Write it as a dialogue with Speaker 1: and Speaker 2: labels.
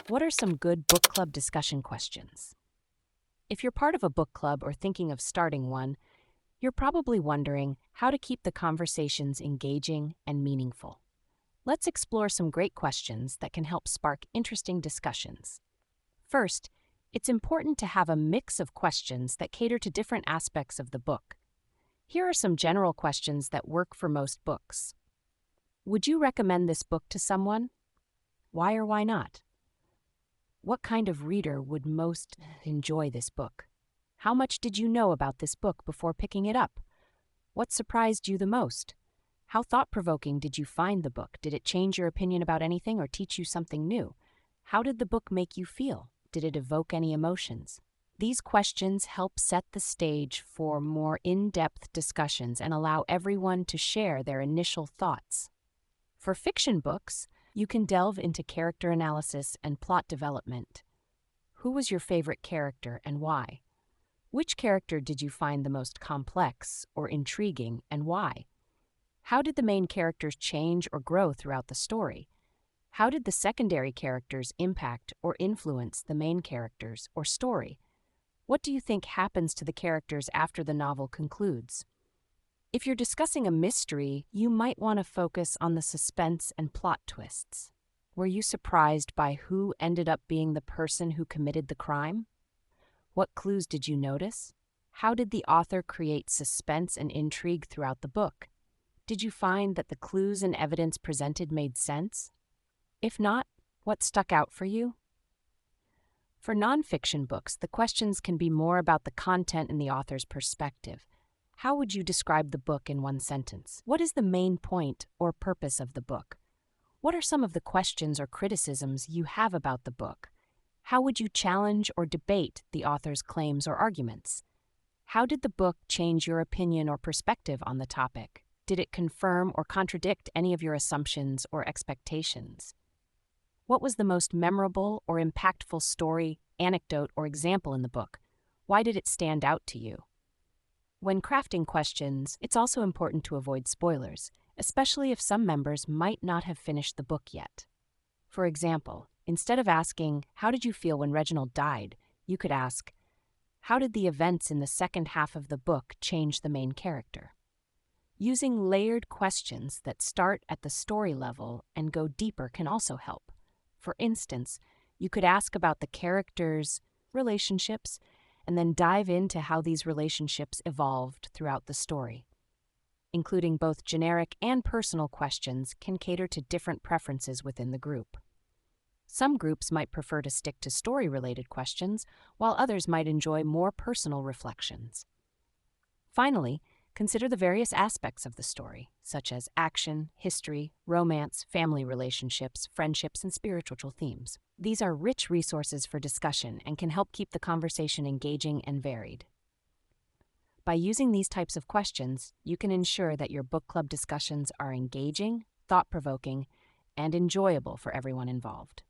Speaker 1: What are some good book club discussion questions? If you're part of a book club or thinking of starting one, you're probably wondering how to keep the conversations engaging and meaningful. Let's explore some great questions that can help spark interesting discussions. First, it's important to have a mix of questions that cater to different aspects of the book. Here are some general questions that work for most books. Would you recommend this book to someone? Why or why not? What kind of reader would most enjoy this book? How much did you know about this book before picking it up? What surprised you the most? How thought-provoking did you find the book? Did it change your opinion about anything or teach you something new? How did the book make you feel? Did it evoke any emotions? These questions help set the stage for more in-depth discussions and allow everyone to share their initial thoughts. For fiction books, you can delve into character analysis and plot development. Who was your favorite character and why? Which character did you find the most complex or intriguing and why? How did the main characters change or grow throughout the story? How did the secondary characters impact or influence the main characters or story? What do you think happens to the characters after the novel concludes? If you're discussing a mystery, you might want to focus on the suspense and plot twists. Were you surprised by who ended up being the person who committed the crime? What clues did you notice? How did the author create suspense and intrigue throughout the book? Did you find that the clues and evidence presented made sense? If not, what stuck out for you? For nonfiction books, the questions can be more about the content and the author's perspective. How would you describe the book in one sentence? What is the main point or purpose of the book? What are some of the questions or criticisms you have about the book? How would you challenge or debate the author's claims or arguments? How did the book change your opinion or perspective on the topic? Did it confirm or contradict any of your assumptions or expectations? What was the most memorable or impactful story, anecdote, or example in the book? Why did it stand out to you? When crafting questions, it's also important to avoid spoilers, especially if some members might not have finished the book yet. For example, instead of asking, "How did you feel when Reginald died?" you could ask, "How did the events in the second half of the book change the main character?" Using layered questions that start at the story level and go deeper can also help. For instance, you could ask about the characters' relationships and then dive into how these relationships evolved throughout the story. Including both generic and personal questions can cater to different preferences within the group. Some groups might prefer to stick to story-related questions, while others might enjoy more personal reflections. Finally, consider the various aspects of the story, such as action, history, romance, family relationships, friendships, and spiritual themes. These are rich resources for discussion and can help keep the conversation engaging and varied. By using these types of questions, you can ensure that your book club discussions are engaging, thought-provoking, and enjoyable for everyone involved.